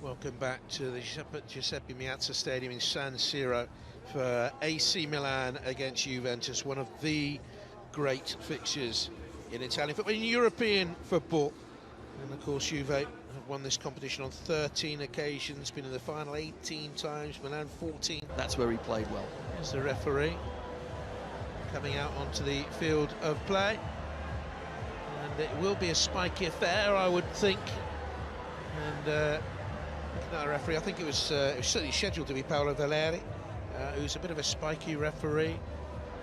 Welcome back to the Giuseppe Meazza Stadium in San Siro for AC Milan against Juventus, one of the great fixtures in Italian football, in European football. And of course Juve have won this competition on 13 occasions, been in the final 18 times, Milan 14. That's where he played well. There's the referee coming out onto the field of play. And it will be a spiky affair, I would think. And no referee, I think it was certainly scheduled to be Paolo Valeri, who's a bit of a spiky referee.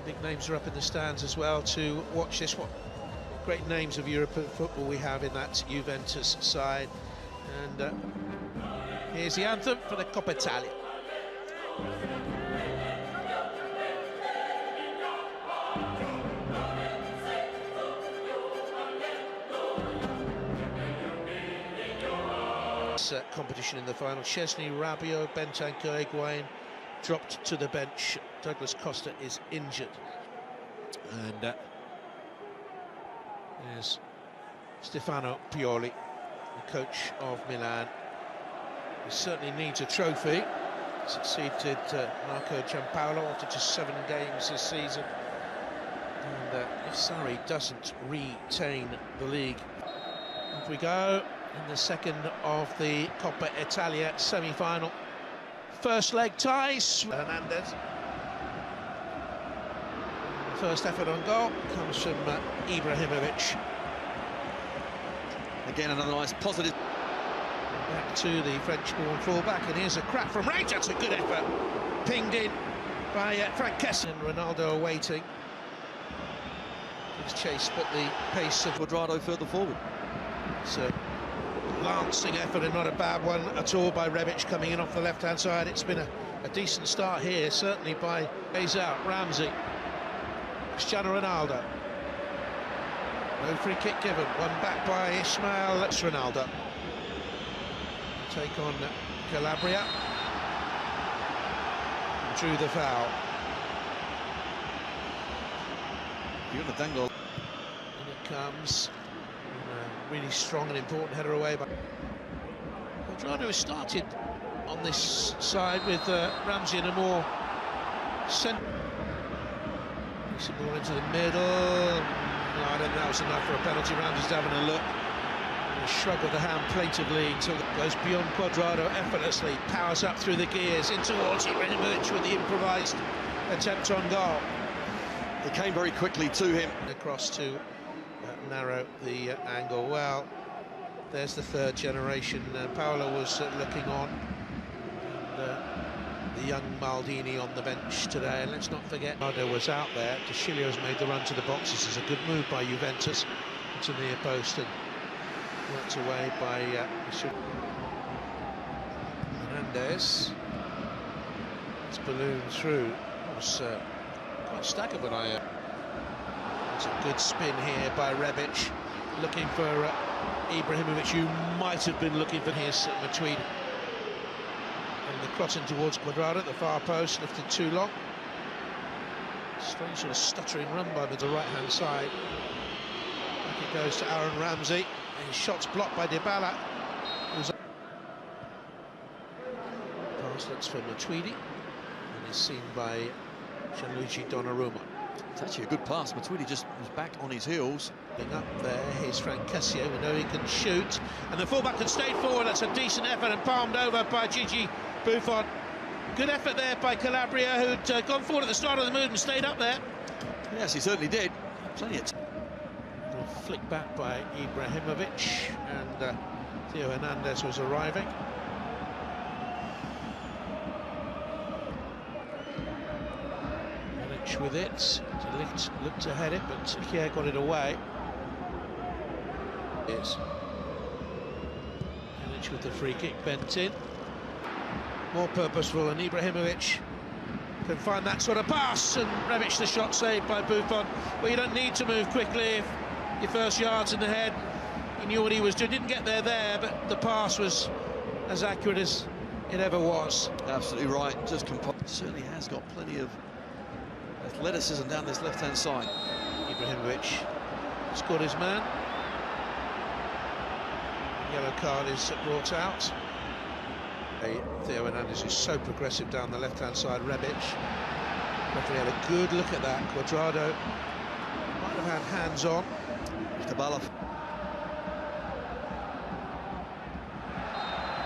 The big names are up in the stands as well to watch this. What great names of European football we have in that Juventus side. And here's the anthem for the Copa Italia. Competition in the final. Chesney, Rabiot, Bentancur, Higuain dropped to the bench. Douglas Costa is injured. And there's Stefano Pioli, the coach of Milan. He certainly needs a trophy. Succeeded Marco Giampaolo after just 7 games this season. And if Sarri doesn't retain the league, off we go. In the second of the Coppa Italia semi-final. First leg ties. Hernandez. First effort on goal comes from Ibrahimovic. Again, another nice positive. Back to the French-born fullback, and here's a crack from range. That's a good effort. Pinged in by Franceschi. And Ronaldo awaiting. He's chased, but the pace of Cuadrado further forward. So lancing effort, and not a bad one at all by Rebic coming in off the left-hand side. It's been a decent start here, certainly by out Ramsey. Cristiano Ronaldo. No free kick given. One back by Ismail. That's Ronaldo. Take on Calabria. Drew the foul. And it comes. Really strong and important header away by Cuadrado. Has started on this side with Ramsey in a more central. Ball into the middle. No, I don't think that was enough for a penalty. Ramsey's having a look. A shrug of the hand plaintively until it goes beyond Cuadrado effortlessly. Powers up through the gears in towards Ibrahimovic with the improvised attempt on goal. It came very quickly to him. Across to narrow the angle. Well, there's the third generation. Paolo was looking on. And, the young Maldini on the bench today. And let's not forget, Ronaldo was out there. De Sciglio's made the run to the box. This is a good move by Juventus to near post and worked away by Hernandez. It's ballooned through. It was quite staggered when I. It's a good spin here by Rebic, looking for Ibrahimovic, who might have been looking for his Matuidi. And the crossing towards Cuadrado at the far post, lifted too long. Strange sort of stuttering run by the right-hand side. Back it goes to Aaron Ramsey, and his shot's blocked by Dybala. Pass looks for Matuidi, and is seen by Gianluigi Donnarumma. It's actually a good pass. Matuidi just was back on his heels. Up there, here's Franceschi. We know he can shoot, and the fullback can stay forward. That's a decent effort, and palmed over by Gigi Buffon. Good effort there by Calabria, who'd gone forward at the start of the move and stayed up there. Yes, he certainly did. Plenty of time. Flick back by Ibrahimovic, and Theo Hernandez was arriving. With it, looked to head it, but Kier got it away. Yes. Rebic with the free kick bent in. More purposeful, and Ibrahimovic can find that sort of pass, and Rebic the shot saved by Buffon. Well, you don't need to move quickly if your first yard's in the head. He knew what he was doing, didn't get there, but the pass was as accurate as it ever was. Absolutely right, just certainly has got plenty of athleticism down this left-hand side. Ibrahimovic scored his man. Yellow card is brought out. Theo Hernandez is so progressive down the left-hand side. Rebic. Referee had a good look at that. Cuadrado might have had hands on. Dybala.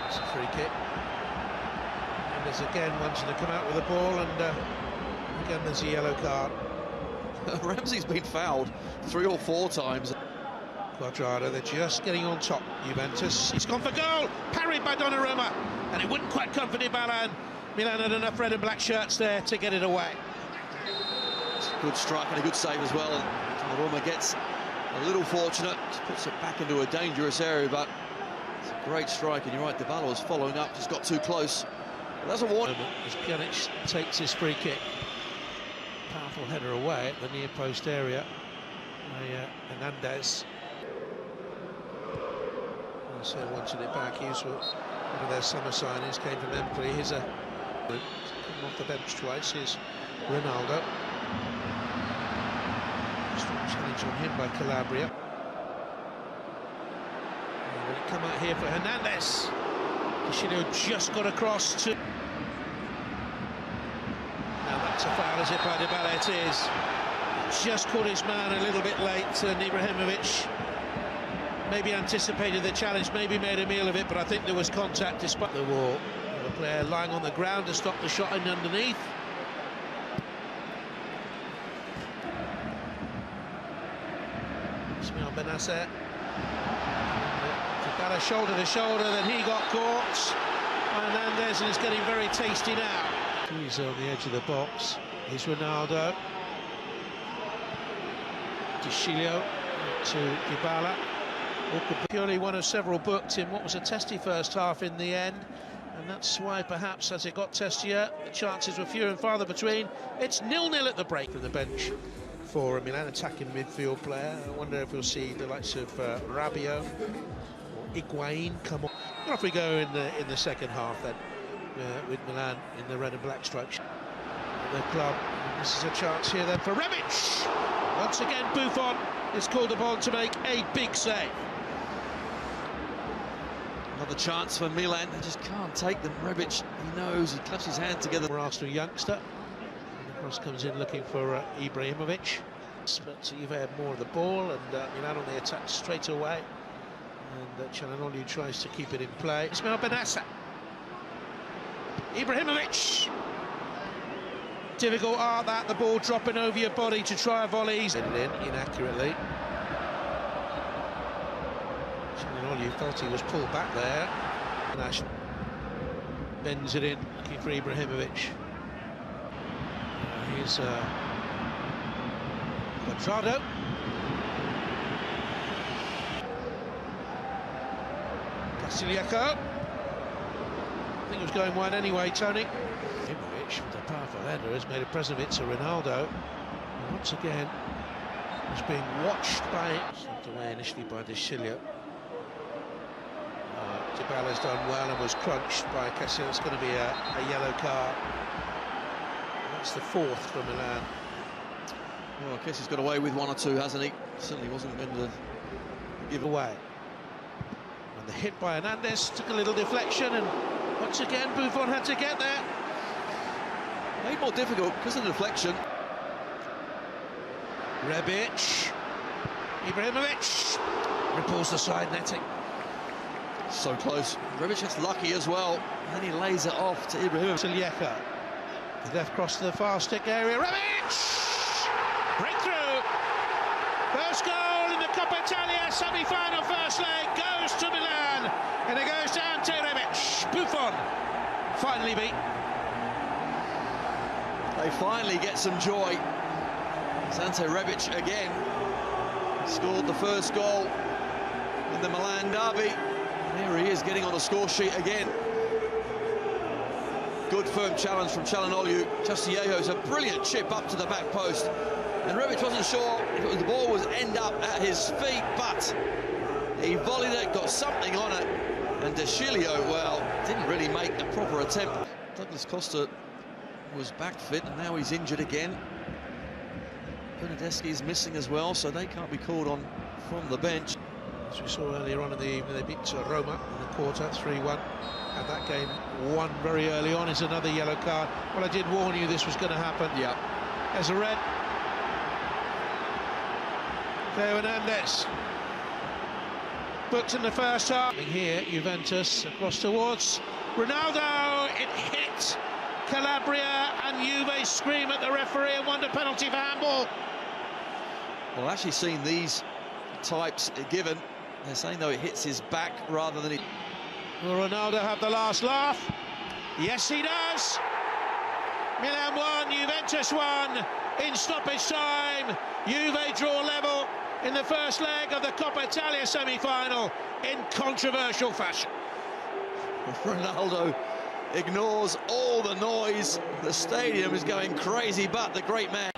It's a free kick. And there's again wanting to come out with the ball, and again there's a yellow card. Ramsey's been fouled 3 or 4 times. Cuadrado, they're just getting on top, Juventus. He's gone for goal, parried by Donnarumma, and it wouldn't quite come for Milan. Milan had enough red and black shirts there to get it away. It's a good strike and a good save as well. Donnarumma gets a little fortunate, puts it back into a dangerous area, but it's a great strike, and you're right, Dybala was following up, just got too close. But that's a warning. As Pjanic takes his free kick. Powerful header away at the near post area by Hernandez. So wanted it back. He's one of their summer signings, came from Empoli. Here's a come off the bench twice. Here's Ronaldo. Strong challenge on him by Calabria. And will it come out here for Hernandez? Cristiano just got across to. Now that's a foul, is it, by Dybala? It is. Just caught his man a little bit late, and Ibrahimovic maybe anticipated the challenge, maybe made a meal of it, but I think there was contact despite the wall. The player lying on the ground to stop the shot in underneath. Ismail Benasser. Dybala shoulder to shoulder, then he got caught by Hernandez, and it's getting very tasty now. He's on the edge of the box. Here's Ronaldo. Dicilio to Dybala. Pioli, one of several, booked in what was a testy first half in the end, and that's why perhaps as it got testier the chances were fewer and farther between. It's 0-0 at the break from the bench for a Milan attacking midfield player. I wonder if we'll see the likes of Rabiot or Higuain come on. And off we go in the second half then, with Milan in the red and black stripes at their club. And this is a chance here then for Rebic. Once again Buffon is called upon to make a big save. Another chance for Milan. They just can't take them. Rebic, he knows, he claps his hands together. Arsenal youngster. And the cross comes in looking for Ibrahimovic. But Juve had more of the ball, and Milan on the attack straight away. And Çalhanoğlu tries to keep it in play. Ismail Benasser. Ibrahimovic. Difficult art that, the ball dropping over your body to try a volley. He's in inaccurately. Çalhanoğlu felt he was pulled back there. Nash bends it in, looking for Ibrahimovic. Here's Cuadrado. Castillejo. I think it was going wide anyway, Tony. Ibrahimovic, with a powerful header, has made a present of it to Ronaldo. And once again, he's being watched by, sent away initially by Dicilio. Dybala's done well and was crunched by Casillas. It's going to be a yellow card. That's the 4th for Milan. Well, I guess he's got away with 1 or 2, hasn't he? Certainly wasn't going to give away. And the hit by Hernandez took a little deflection, and once again Buffon had to get there. Made more difficult because of the deflection. Rebic. Ibrahimovic ripples the side netting. So close. Rebic gets lucky as well. And then he lays it off to Ibrahimovic. Castillejo. The left cross to the far stick area. Rebic! Breakthrough! First goal in the Copa Italia semi-final first leg goes to Milan. And it goes to Ante Rebic. Buffon finally beat. They finally get some joy. It's Ante Rebic again. Scored the first goal in the Milan derby. There he is, getting on the score sheet again. Good firm challenge from Çalhanoğlu. Castillejo's a brilliant chip up to the back post. And Rebic wasn't sure if the ball was end up at his feet, but he volleyed it, got something on it. And Dicilio, well, didn't really make a proper attempt. Douglas Costa was back fit, and now he's injured again. Bernardeschi is missing as well, so they can't be called on from the bench. As we saw earlier on in the evening, they beat Roma in the quarter, 3-1. Had that game won very early on. Is another yellow card. Well, I did warn you this was going to happen. Yeah. There's a red. Theo Hernandez. Booked in the first half. Here, Juventus across towards Ronaldo. It hit Calabria, and Juve scream at the referee and won the penalty for handball. Well, I've actually seen these types given. They're saying, though, it hits his back rather than it. Will Ronaldo have the last laugh? Yes, he does. Milan won, Juventus won in stoppage time. Juve draw level in the first leg of the Copa Italia semi-final in controversial fashion. Ronaldo ignores all the noise. The stadium is going crazy, but the great man.